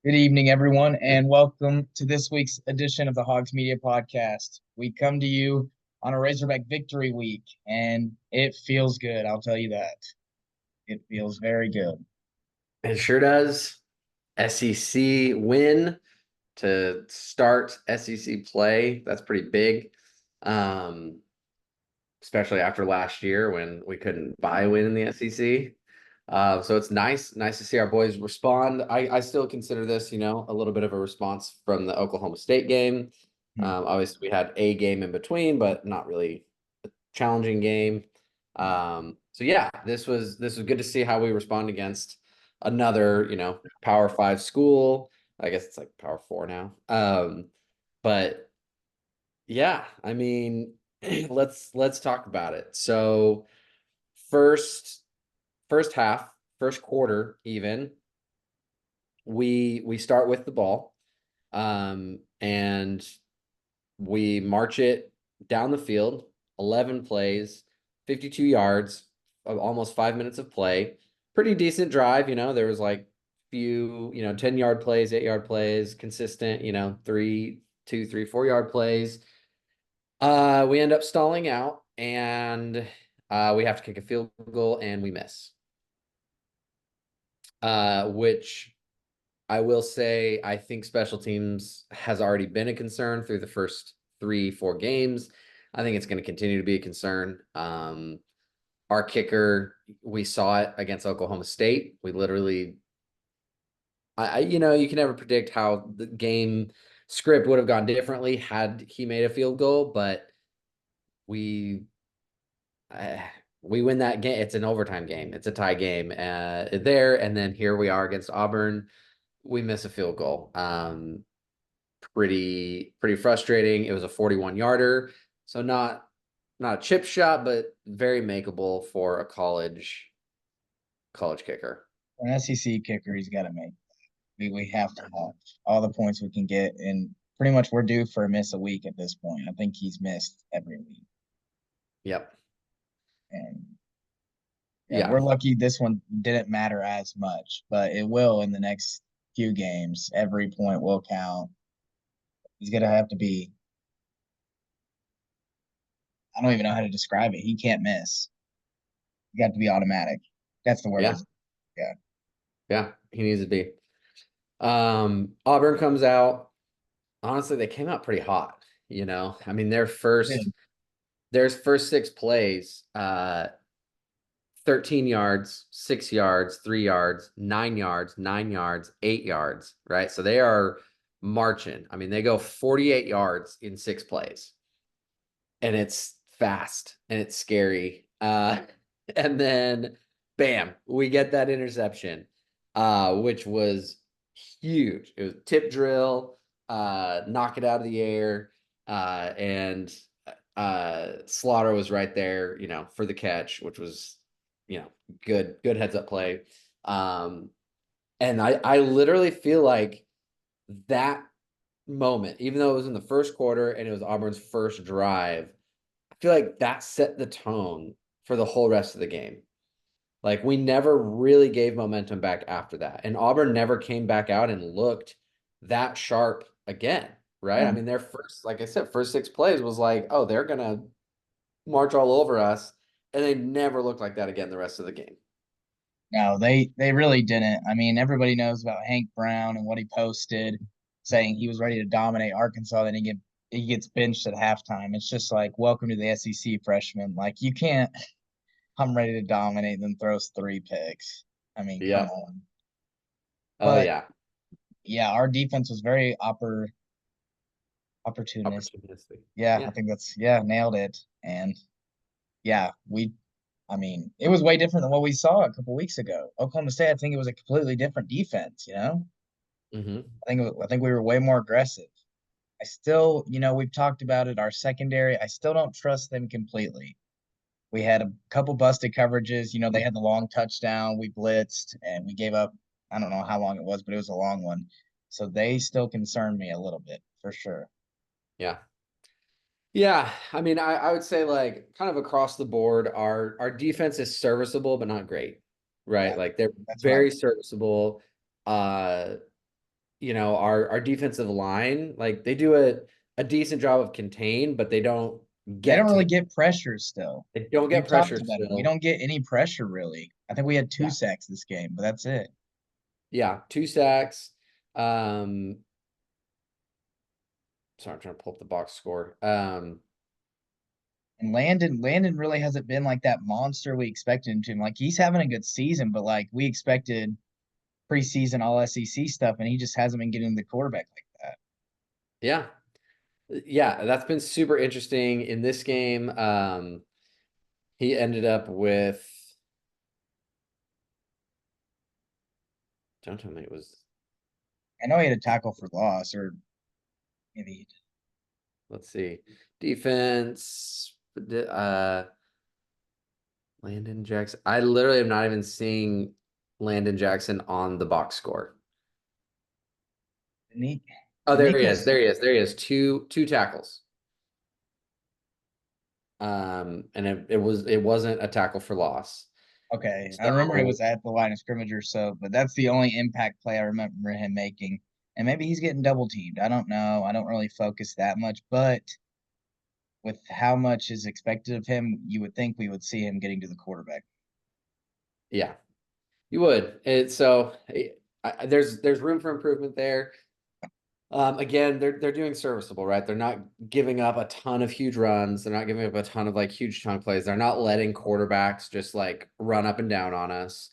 Good evening, everyone, and welcome to this week's edition of the Hogs Media Podcast. We come to you on a Razorback victory week, and it feels good. I'll tell you that. It feels very good. It sure does. SEC win to start SEC play. That's pretty big. Um, Especially after last year when we couldn't buy a win in the SEC. So it's nice to see our boys respond. I still consider this, a little bit of a response from the Oklahoma State game. Hmm. Obviously we had a game in between, but not really a challenging game. So yeah, this was good to see how we respond against another, Power Five school. I guess it's like Power Four now. But yeah, I mean, let's talk about it. So first first half, first quarter even, we start with the ball, and we march it down the field, 11 plays, 52 yards, of almost 5 minutes of play. Pretty decent drive, there was like few, 10-yard plays, 8-yard plays, consistent, 4 yard plays. We end up stalling out, and we have to kick a field goal and we miss. Which I will say, I think special teams has already been a concern through the first 3-4 games. I think it's going to continue to be a concern. Our kicker, we saw it against Oklahoma State. We literally, you can never predict how the game script would have gone differently had he made a field goal, but we uh, we win that game. It's an overtime game. It's a tie game there, and then here we are against Auburn. We miss a field goal. Pretty frustrating. It was a 41-yarder, so not a chip shot, but very makeable for a college kicker. An SEC kicker, he's got to make. We have to have all the points we can get, and pretty much we're due for a miss a week at this point. I think he's missed every week, Yep. and yeah, Yeah. we're lucky this one didn't matter as much, but it will in the next few games. Every point will count. He's gonna have to be. I don't even know how to describe it. He can't miss. You got to be automatic. That's the word. Yeah. Yeah. Yeah. He needs to be. Auburn comes out. Honestly, they came out pretty hot. I mean, their first 6 plays, 13 yards, 6 yards, 3 yards, 9 yards, 9 yards, 8 yards, right? So they are marching. I mean, they go 48 yards in 6 plays, and it's fast and it's scary. And then bam, we get that interception, which was huge. It was tip drill, knock it out of the air, and Slaughter was right there, for the catch, which was, good heads up play. And I literally feel like that moment, even though it was in the first quarter and it was Auburn's first drive, I feel like that set the tone for the whole rest of the game. Like, we never really gave momentum back after that. And Auburn never came back out and looked that sharp again, right? I Um, mean, their first, like I said, first 6 plays was like, oh, they're gonna march all over us. And they never looked like that again the rest of the game. no, they really didn't. I mean, everybody knows about Hank Brown and what he posted, saying he was ready to dominate Arkansas. Then he gets benched at halftime. It's just like, welcome to the SEC, freshman. Like, you can't. I'm ready to dominate, then throws 3 picks. I mean, come Yeah. on. Oh But yeah. yeah, our defense was very opportunistic. Opportunistic. Yeah, I Yeah. think nailed it. And yeah, I mean, it was way different than what we saw a couple weeks ago. Oklahoma State, I think it was a completely different defense. Hmm. I think we were way more aggressive. I still, we've talked about it. Our secondary, I still don't trust them completely. We had a couple busted coverages. They had the long touchdown. We blitzed and we gave up. I don't know how long it was, but it was a long one. So they still concern me a little bit for sure. Yeah. Yeah. I mean, I would say, like, kind of across the board, our defense is serviceable, but not great. Yeah, Right. Like, they're that's what I. very serviceable. Uh our defensive line, like they do a decent job of contain, but they don't They don't get really to get pressure still. they don't get We've pressure talked about it. We still. don't get any pressure really. I think we had two Yeah. sacks this game, but that's it. Yeah, 2 sacks. Um, sorry, I'm trying to pull up the box score. And Landon really hasn't been like that monster we expected him to. Like he's having a good season, but like we expected preseason all SEC stuff, and he just hasn't been getting the quarterback like that. Yeah. Yeah, that's been super interesting in this game. He ended up with, don't tell me it was, I know he had a tackle for loss, or maybe let's see, defense, Landon Jackson. I literally am not even seeing Landon Jackson on the box score. Nick Oh, there he is. Nichols. There he is. There he is. Two tackles. And it wasn't a tackle for loss. Okay, I remember it So was at the line of scrimmage or so, but that's the only impact play I remember him making. And maybe he's getting double teamed. I don't know. I don't really focus that much, but with how much is expected of him, you would think we would see him getting to the quarterback. yeah, you would. There's room for improvement there. Again, they're doing serviceable, right? They're not giving up a ton of huge runs. They're not giving up a ton of like huge chunk plays. They're not letting quarterbacks just like run up and down on us.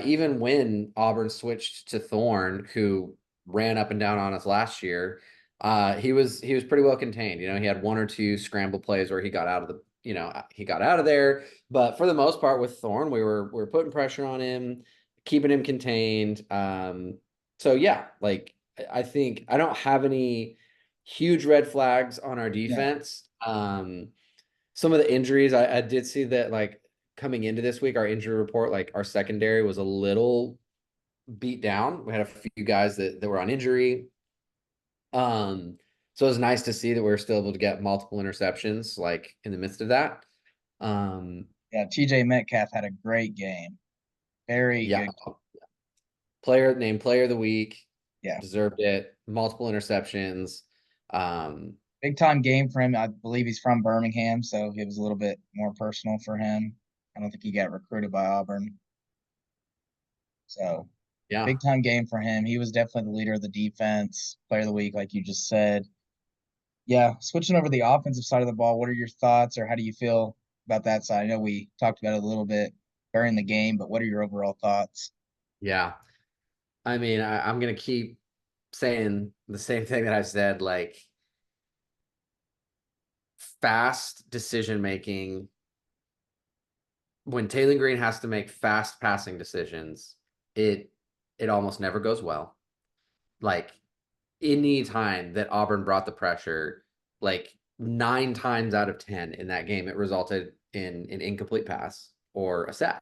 Even when Auburn switched to Thorne, who ran up and down on us last year, he was pretty well contained. He had one or two scramble plays where he got out of he got out of there. But for the most part, with Thorne, we were putting pressure on him, keeping him contained. So yeah, like I think I don't have any huge red flags on our No. defense. Some of the injuries I did see that like coming into this week, our injury report, like our secondary was a little beat down. We had a few guys that were on injury. Um, so it was nice to see that we were still able to get multiple interceptions like in the midst of that. Um, Yeah, TJ Metcalf had a great game. Very yeah, good. player of the week, Yeah. deserved it. Multiple interceptions. Big time game for him. I believe he's from Birmingham, so it was a little bit more personal for him. I don't think he got recruited by Auburn. So Yeah. big time game for him. He was definitely the leader of the defense, player of the week, like you just said. Yeah, switching over to the offensive side of the ball, what are your thoughts or how do you feel about that side? I know we talked about it a little bit during the game, but what are your overall thoughts? Yeah. I mean, I'm gonna keep saying the same thing that I've said, like fast decision making. When Taylor Green has to make fast passing decisions, it it almost never goes well. Like any time that Auburn brought the pressure, like 9 times out of 10 in that game, it resulted in an incomplete pass or a sack.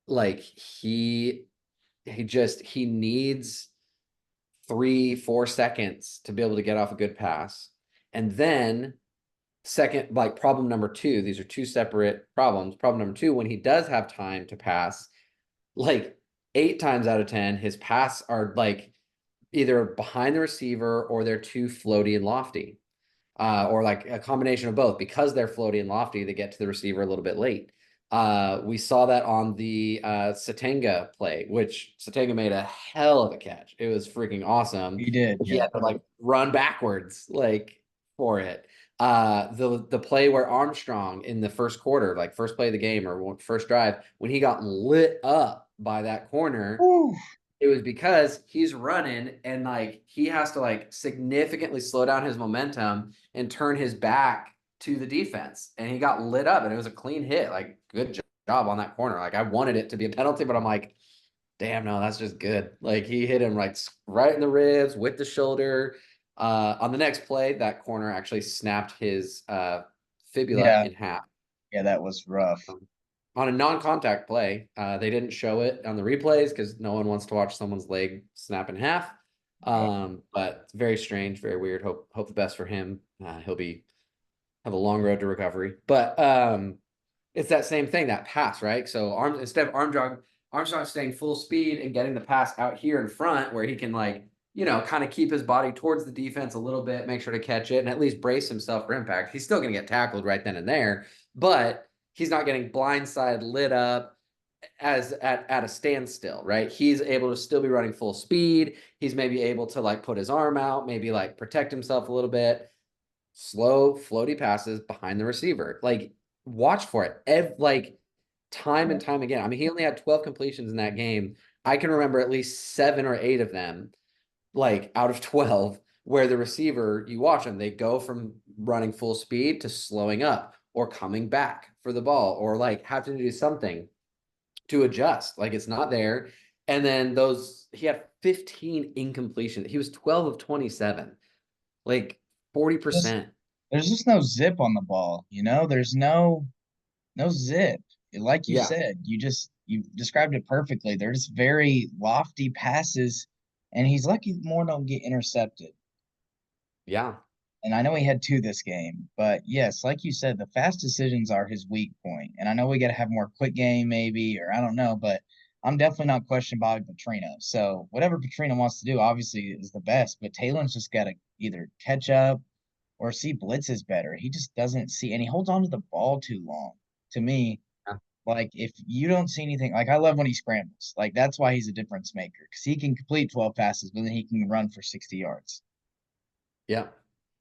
Like he needs 3-4 seconds to be able to get off a good pass. And then second, like problem number two, these are two separate problems. Problem number two, when he does have time to pass, like 8 times out of 10, his pass are like either behind the receiver or they're too floaty and lofty. Or like a combination of both. Because they're floaty and lofty, they get to the receiver a little bit late. We saw that on the Satanga play, which Satanga made a hell of a catch. It was freaking awesome. You did, He yeah. had to like run backwards like for it. The play where Armstrong in the first quarter, like first play of the game or first drive, when he got lit up by that corner, Whew. it was because he's running and like he has to like significantly slow down his momentum and turn his back to the defense. And he got lit up and it was a clean hit. Like good job on that corner. Like I wanted it to be a penalty, but I'm like, damn, no, that's just good. Like he hit him right in the ribs with the shoulder. On the next play, that corner actually snapped his fibula Yeah, in half. yeah, that was rough. On a non-contact play. They didn't show it on the replays because no one wants to watch someone's leg snap in half. Yep. But it's very strange, very weird. Hope the best for him. He'll have a long road to recovery. But it's that same thing, that pass, right? So instead of Armstrong staying full speed and getting the pass out here in front where he can like, kind of keep his body towards the defense a little bit, make sure to catch it, and at least brace himself for impact. He's still going to get tackled right then and there, but he's not getting blindside lit up as at a standstill, right? He's able to still be running full speed. He's maybe able to like put his arm out, maybe like protect himself a little bit. Slow, floaty passes behind the receiver. Like, watch for it. Like, time and time again. I mean, he only had 12 completions in that game. I can remember at least 7 or 8 of them, like out of 12, where the receiver, you watch them, they go from running full speed to slowing up or coming back for the ball or like having to do something to adjust. Like it's not there. And then he had 15 incompletions. He was 12 of 27, like Just 40%. there's just no zip on the ball, you know? There's no zip. Like you Yeah. said, you described it perfectly. They're just very lofty passes, and he's lucky more don't get intercepted. Yeah. And I know he had two this game, but yes, like you said, the fast decisions are his weak point. And I know we got to have more quick game, maybe, or I don't know, but I'm definitely not questioning Bobby Petrino. So whatever Petrino wants to do, obviously, is the best. But Taylor's just got to either catch up or see blitzes better. He just doesn't see, and he holds on to the ball too long. To me, Yeah. like if you don't see anything, like I love when he scrambles. Like that's why he's a difference maker because he can complete 12 passes, but then he can run for 60 yards. Yeah.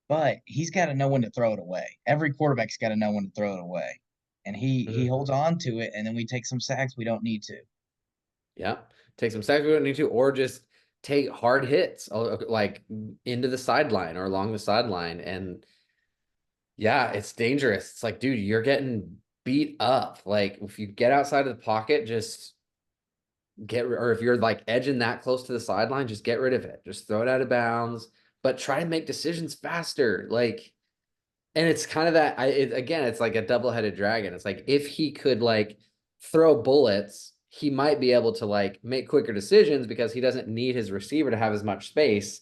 But he's got to know when to throw it away. Every quarterback's got to know when to throw it away, and he Mhm. holds on to it, and then we take some sacks we don't need to. Yeah. Take some sacks we don't need to, or just take hard hits like into the sideline or along the sideline. And yeah, it's dangerous. It's like, dude, you're getting beat up. Like if you get outside of the pocket, just or if you're like edging that close to the sideline, just get rid of it. Just throw it out of bounds, but try to make decisions faster. Like, and it's kind of again, it's like a double-headed dragon. It's like if he could like throw bullets, he might be able to like make quicker decisions because he doesn't need his receiver to have as much space.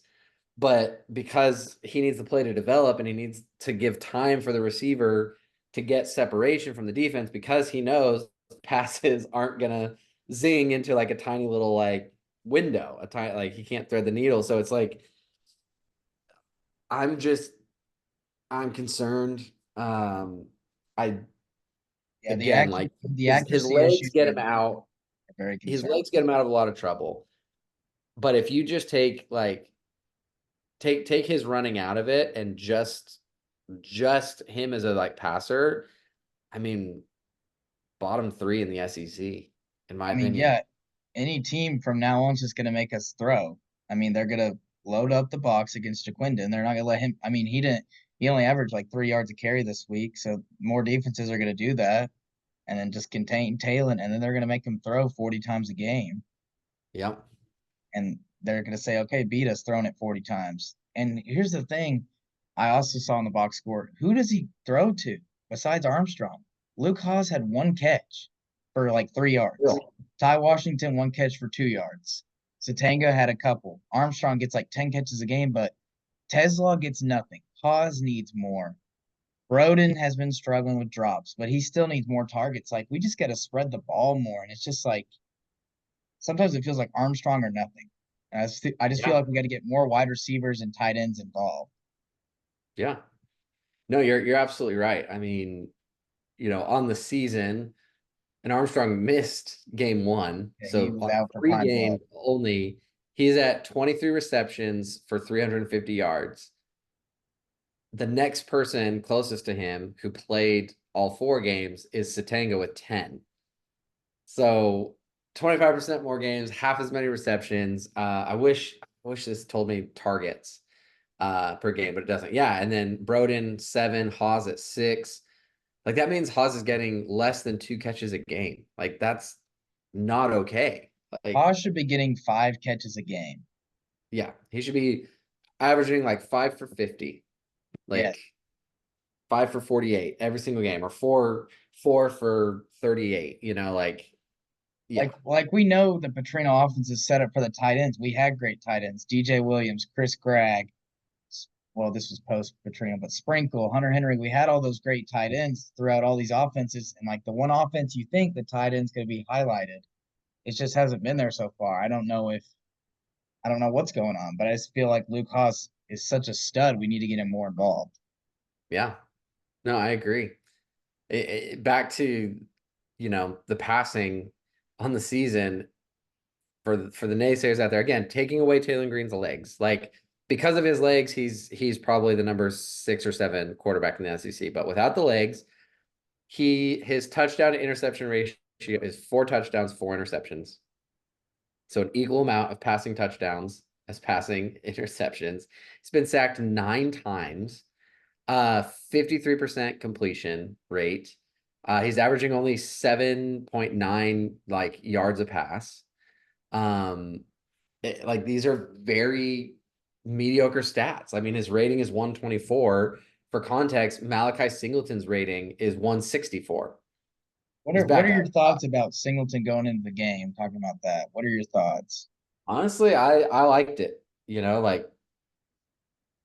But because he needs the play to develop and he needs to give time for the receiver to get separation from the defense because he knows passes aren't gonna zing into like a tiny little like window, a tiny like he can't thread the needle. So it's like I'm just I'm concerned. I Yeah, again like the his accuracy legs issues get him out. are very His concerning. legs get him out of a lot of trouble. But if you just take his running out of it and just him as a like passer, I mean, bottom three in the SEC, in my I mean, opinion. yeah, any team from now on is just going to make us throw. I mean, they're going to load up the box against Jaquindon. They're not going to let him. I mean, he only averaged like 3 yards a carry this week. So more defenses are going to do that and then just contain Taylor. And then they're going to make him throw 40 times a game. Yep. And they're going to say, okay, beat us throwing it 40 times. And here's the thing I also saw in the box score who does he throw to besides Armstrong? Luke Haas had one catch for like 3 yards. Really? Ty Washington, one catch for 2 yards. Satanga had a couple. Armstrong gets like 10 catches a game, but Tesla gets nothing. Haas needs more. Broden has been struggling with drops, but he still needs more targets. Like, we just got to spread the ball more. And it's just like, sometimes it feels like Armstrong or nothing. And I just feel Yeah. like we got to get more wide receivers and tight ends involved. Yeah. No, you're absolutely right. I mean, on the season, and Armstrong missed game one. Yeah, he So was on out for three Pine Bluff. games only, he's at 23 receptions for 350 yards. The next person closest to him who played all 4 games is Satanga with 10. So 25% more games, half as many receptions. I wish this told me targets per game, but it doesn't. Yeah, and then Broden 7, Hawes at 6. Like that means Hawes is getting less than 2 catches a game. Like that's not okay. Like, Haas should be getting 5 catches a game. yeah, he should be averaging like 5 for 50, Yeah, like 5 for 48 every single game, or four for 38. Like yeah, like we know the Petrino offense is set up for the tight ends. We had great tight ends: DJ Williams, Chris Gregg. Well, this was post Petrino, but Sprinkle, Hunter Henry. We had all those great tight ends throughout all these offenses, and like the one offense you think the tight end's going to be highlighted, it just hasn't been there so far. I don't know what's going on, but I just feel like Luke Haas is such a stud. We need to get him more involved. Yeah, no, I agree. Back to, the passing on the season for the naysayers out there. Again, taking away Taylor Green's legs, like because of his legs, he's probably the number 6 or 7 quarterback in the SEC. But without the legs, his touchdown to interception ratio is 4 touchdowns, 4 interceptions. So an equal amount of passing touchdowns as passing interceptions. He's been sacked 9 times. 53% completion rate. He's averaging only 7.9 like yards a pass. Um, like these are very mediocre stats. I mean, his rating is 124. For context, Malachi Singleton's rating is 164. He's What back are your up. thoughts about Singleton going into the game? Talking about that, what are your thoughts? Honestly, I liked it. Like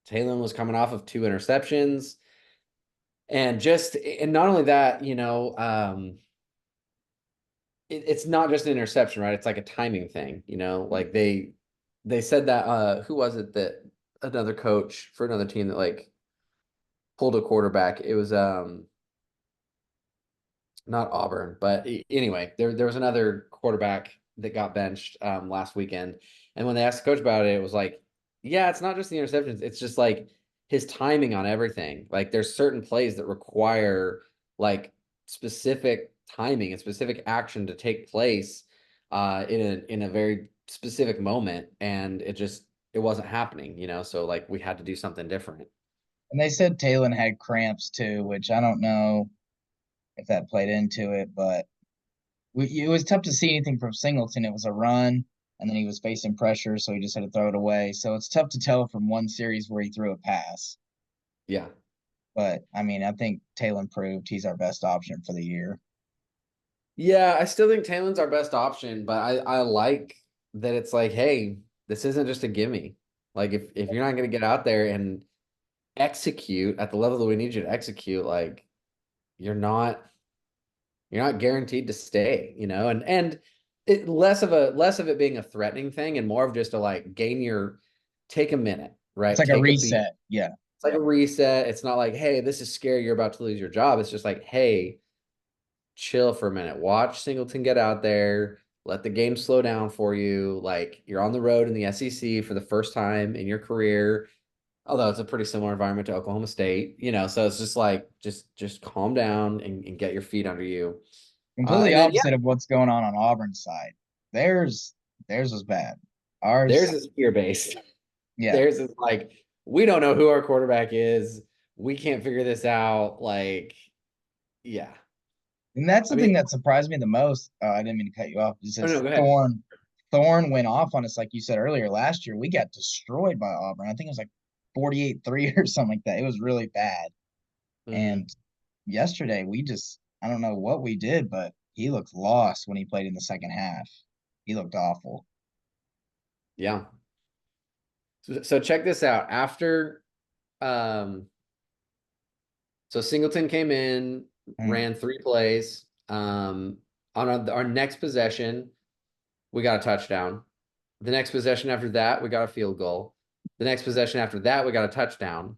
Taylor was coming off of 2 interceptions. And not only that, it's not just an interception, right? It's like a timing thing, like they said that who was it that another coach for another team that like pulled a quarterback. It was not Auburn, but anyway, there was another quarterback that got benched last weekend. And when they asked the coach about it, it was like, yeah, it's not just the interceptions, it's just like his timing on everything. Like there's certain plays that require like specific timing and specific action to take place in a very specific moment. And it wasn't happening, so like we had to do something different. And they said Taylor had cramps too, which I don't know if that played into it, but it was tough to see anything from Singleton. It was a run, and then he was facing pressure, so he just had to throw it away. So it's tough to tell from one series where he threw a pass. Yeah. But I mean, I think Taylor proved he's our best option for the year. Yeah, I still think Taylor's our best option, but I like that it's like, hey, this isn't just a gimme. Like if you're not gonna get out there and execute at the level that we need you to execute, like you're not you're not guaranteed to stay, and it less of it being a threatening thing and more of just a like take a minute, It's right? like a Take a beat. reset. Yeah. It's like a reset. It's not like, hey, this is scary, you're about to lose your job. It's just like, hey, chill for a minute. Watch Singleton get out there. Let the game slow down for you. Like you're on the road in the SEC for the first time in your career. Although it's a pretty similar environment to Oklahoma State, so it's just like just calm down and get your feet under you. Completely And then yeah, opposite of what's going on Auburn's side. Theirs, theirs was bad. theirs Ours, is fear based. yeah. Theirs is like we don't know who our quarterback is. We can't figure this out. Like, yeah. And that's I the mean, thing that surprised me the most. I didn't mean to cut you off. Is oh no, this go ahead. Thorne went off on us, like you said earlier. Last year, we got destroyed by Auburn. I think it was like 48-3 or something like that. It was really bad. Hmm. And yesterday, I don't know what we did, but he looked lost when he played in the second half. He looked awful. Yeah. So check this out. Um, so Singleton came in, Mm. ran 3 plays. On our next possession, we got a touchdown. The next possession after that, we got a field goal. The next possession after that, we got a touchdown.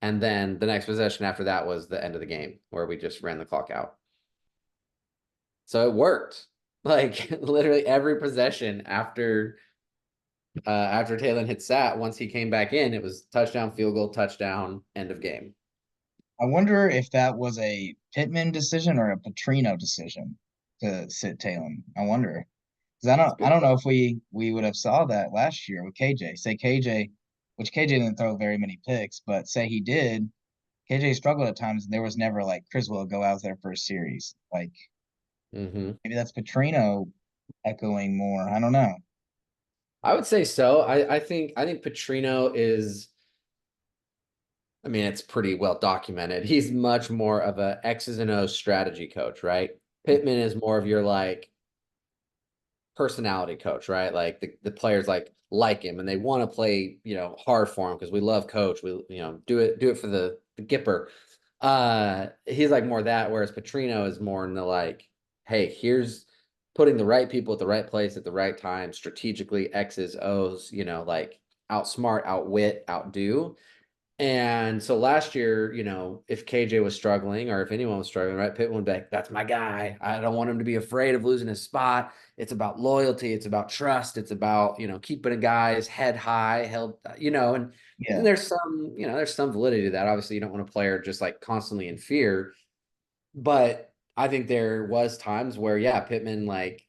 And then the next possession after that was the end of the game where we just ran the clock out. So it worked. Like literally every possession after Taylor hit sat, once he came back in, it was touchdown, field goal, touchdown, end of game. I wonder if that was a Pittman decision or a Petrino decision to sit Talon. I wonder. Because It's a I good don't know question. if we would have saw that last year with KJ. Say KJ, which KJ didn't throw very many picks, but say he did, KJ struggled at times, and there was never like Chris will go out there for a series. Like Hmm. maybe that's Petrino echoing more. I don't know. I would say so. I think Petrino is, I mean, it's pretty well documented. He's much more of a X's and O's strategy coach, right? Pittman is more of your like personality coach, right? Like the players like him and they want to play, hard for him because we love coach. We, do it for the Gipper. He's like more that, whereas Petrino is more in the like, hey, putting the right people at the right place at the right time, strategically, X's, O's, like outsmart, outwit, outdo. And so last year, if KJ was struggling or if anyone was struggling, right, Pittman would be like, that's my guy. I don't want him to be afraid of losing his spot. It's about loyalty. It's about trust. It's about, keeping a guy's head high, held, and Yeah, there's some validity to that. Obviously, you don't want a player just like constantly in fear. But I think there was times where, yeah, Pittman like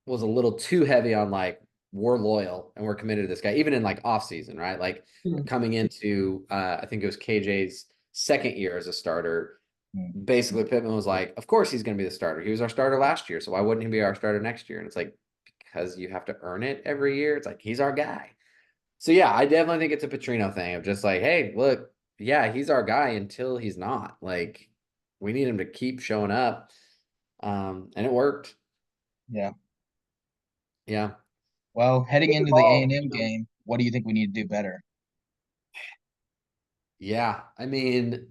was a little too heavy on like we're loyal and we're committed to this guy, even in like off season, right? Like coming into I think it was KJ's second year as a starter. mm, Basically, Pittman was like, of course he's going to be the starter. He was our starter last year, so why wouldn't he be our starter next year? And it's like because you have to earn it every year. It's like he's our guy. So yeah, I definitely think it's a Petrino thing of just like, hey, look, yeah, he's our guy until he's not. Like we need him to keep showing up. And it worked. yeah. Yeah. Well, heading into the Overall, A&M game, what do you think we need to do better? yeah. I mean,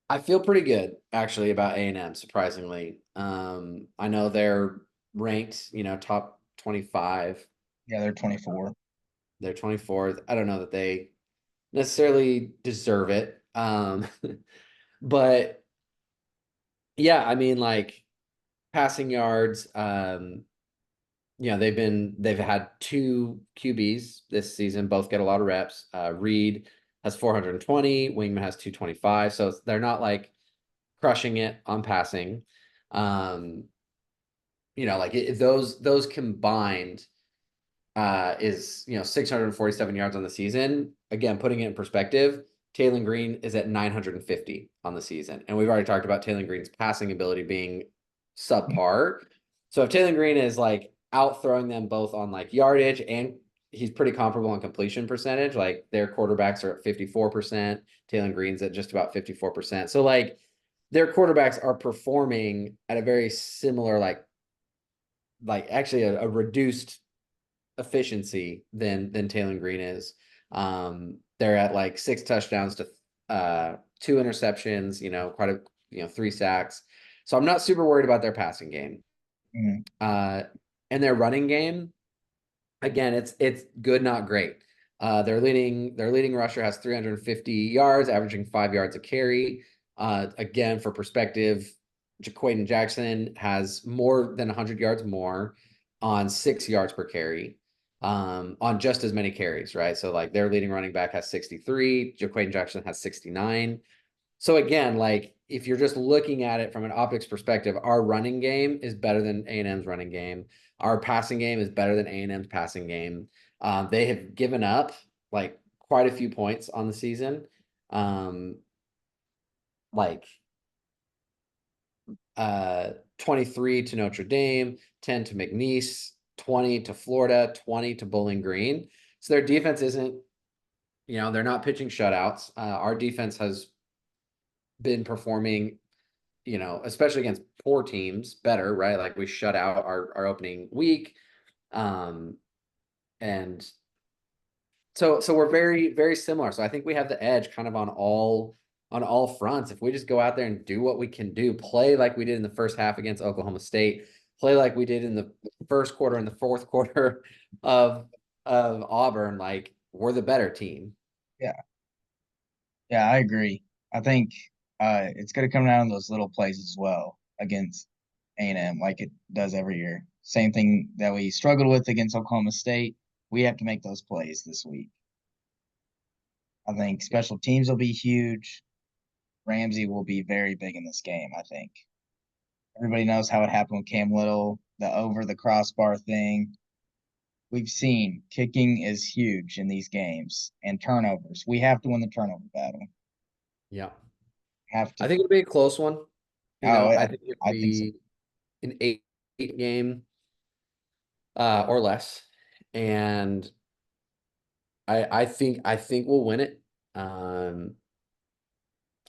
I feel pretty good actually about A&M, surprisingly. I know they're ranked, top 25. Yeah, they're 24. They're 24th. I don't know that they necessarily deserve it. But yeah, I mean, like passing yards, they've had two QBs this season, both get a lot of reps. Reed has 420, Wingman has 225. So they're not like crushing it on passing. Um, like those combined is 647 yards on the season. Again, putting it in perspective, Taylor Green is at 950 on the season, and we've already talked about Taylor Green's passing ability being subpar. So if Taylor Green is like out throwing them both on like yardage and he's pretty comparable on completion percentage, like their quarterbacks are at 54%, Taylor Green's at just about 54%. So like their quarterbacks are performing at a very similar like actually a reduced efficiency than Taylor Green is. They're at like 6 touchdowns to 2 interceptions, quite a 3 sacks. So I'm not super worried about their passing game. Mm, Uh, and their running game, again, it's good, not great. Their leading rusher has 350 yards, averaging 5 yards a carry. Again, for perspective, Jaquaden Jackson has more than 100 yards more on 6 yards per carry, on just as many carries, right? So like their leading running back has 63, Jaquaden Jackson has 69. So again, like if you're just looking at it from an optics perspective, our running game is better than A&M's running game. Our passing game is better than A&M's passing game. They have given up like quite a few points on the season. Like 23 to Notre Dame, 10 to McNeese, 20 to Florida, 20 to Bowling Green. So their defense isn't, they're not pitching shutouts. Our defense has been performing, especially against poor teams, better, right? Like we shut out our opening week. Um, and so we're very, very similar. So I think we have the edge kind of on all fronts. If we just go out there and do what we can do, play like we did in the first half against Oklahoma State, play like we did in the first quarter and the fourth quarter of Auburn, like we're the better team. yeah, yeah, I agree. I think it's going to come down to those little plays as well against A&M, like it does every year. Same thing that we struggled with against Oklahoma State. We have to make those plays this week. I think special teams will be huge. Ramsey will be very big in this game, I think. Everybody knows how it happened with Cam Little, the over the crossbar thing. We've seen kicking is huge in these games and turnovers. We have to win the turnover battle. Yeah. Have I to. think it'll be a close one. Oh, I think it'll I think so. be an eight game or less. And I think we'll win it. Um,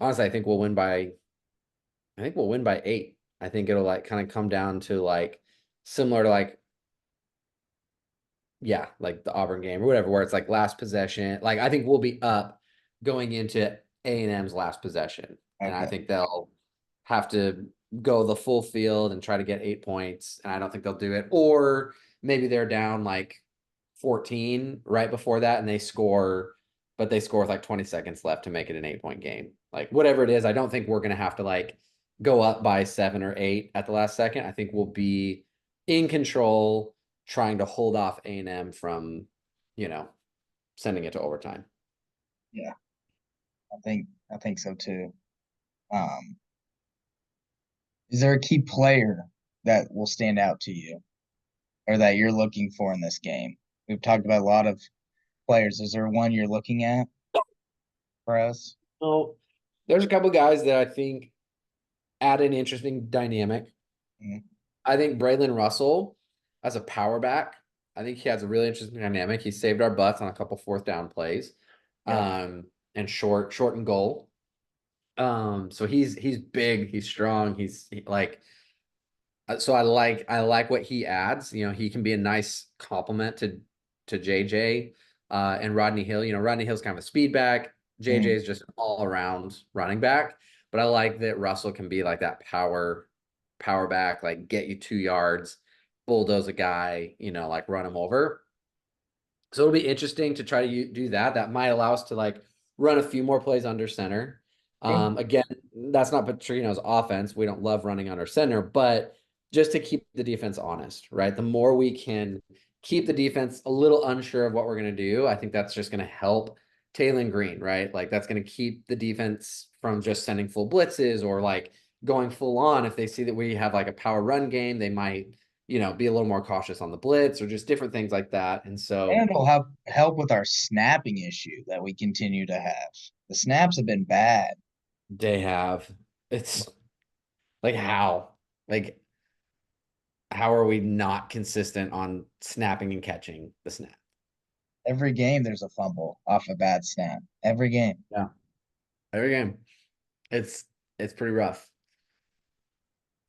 honestly, I think we'll win by 8. I think it'll like kind of come down to like similar to like yeah, like the Auburn game or whatever, where it's like last possession. Like I think we'll be up going into A&M's last possession, and I Okay. think they'll have to go the full field and try to get 8 points, and I don't think they'll do it. Or maybe they're down like 14 right before that and they score, but they score with like 20 seconds left to make it an 8 point game. Like whatever it is, I don't think we're gonna have to like go up by 7 or 8 at the last second. I think we'll be in control, trying to hold off A&M from, you know, sending it to overtime. Yeah, I think so too. Um, is there a key player that will stand out to you or that you're looking for in this game? We've talked about a lot of players. Is there one you're looking at for us? So there's a couple guys that I think add an interesting dynamic. Mhm. I think Braylon Russell as a power back, I think he has a really interesting dynamic. He saved our butts on a couple fourth down plays, Yeah. and short and goal. So he's big, he's strong, like so I like what he adds. You know, he can be a nice complement to JJ and Rodney Hill. You know, Rodney Hill's kind of a speed back. JJ Mhm. is just an all around running back. But I like that Russell can be like that power back, like get you 2 yards, bulldoze a guy, you know, like run him over. So it'll be interesting to try to do that. That might allow us to like run a few more plays under center. Okay. Again, that's not Petrino's offense. We don't love running under center, but just to keep the defense honest, right? The more we can keep the defense a little unsure of what we're going to do, I think that's just going to help Taylon Green, right? Like that's going to keep the defense from just sending full blitzes or like going full on. If they see that we have like a power run game, they might, you know, be a little more cautious on the blitz or just different things like that. And so And it'll help with our snapping issue that we continue to have. The snaps have been bad they have, it's like like how are we not consistent on snapping and catching the snap? every game. There's a fumble off a bad snap every game. Yeah. Every game. It's it's pretty rough.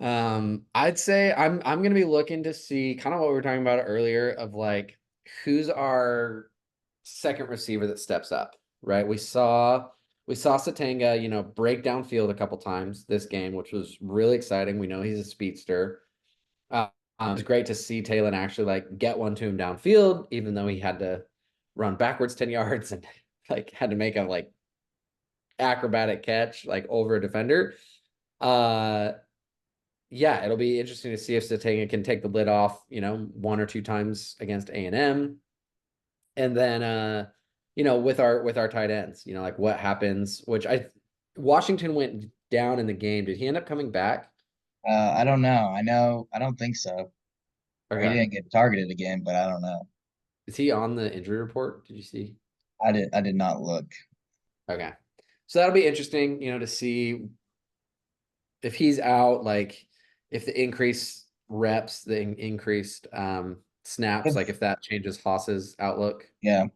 I'd say I'm gonna be looking to see kind of what we were talking about earlier of like who's our second receiver that steps up, right? We saw Satanga, you know, break downfield a couple times this game, which was really exciting. We know he's a speedster. Uh, it was great to see Talon actually like get one to him downfield, even though he had to run backwards 10 yards and like had to make a like acrobatic catch like over a defender. Uh yeah, it'll be interesting to see if Satanga can take the lid off, you know, 1 or 2 times against A&M. And then you know, with our tight ends, you know, like what happens, which I Washington went down in the game. Did he end up coming back? I don't know. I know. I don't think so. Or he Okay. didn't get targeted again, but I don't know. Is he on the injury report? Did you see? I did not look. Okay. So that'll be interesting, you know, to see if he's out, like if the increased reps, the increased snaps, If, like if that changes Haas's outlook. yeah.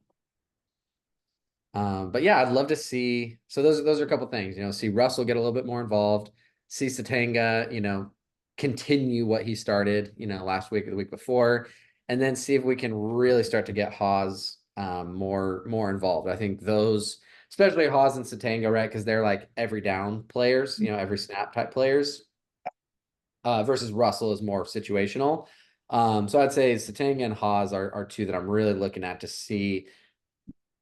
But yeah, I'd love to see. So those are a couple things, you know, see Russell get a little bit more involved, see Satanga, you know, continue what he started, you know, last week or the week before, and then see if we can really start to get Haas more involved. I think those, especially Haas and Satanga, right? Because they're like every down players, you know, every snap type players. Versus Russell is more situational. So I'd say Satanga and Haas are two that I'm really looking at to see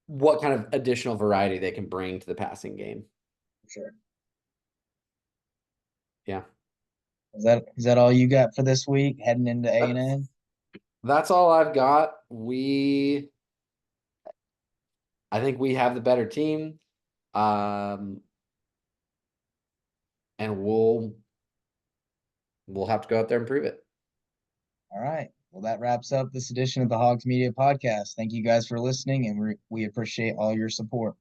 what kind of additional variety they can bring to the passing game. Sure. Yeah. Is that all you got for this week heading into That's A&M? that's all I've got. I think we have the better team. Um, and we'll have to go out there and prove it. All right. Well, that wraps up this edition of the Hogs Media Podcast. Thank you guys for listening, and we appreciate all your support.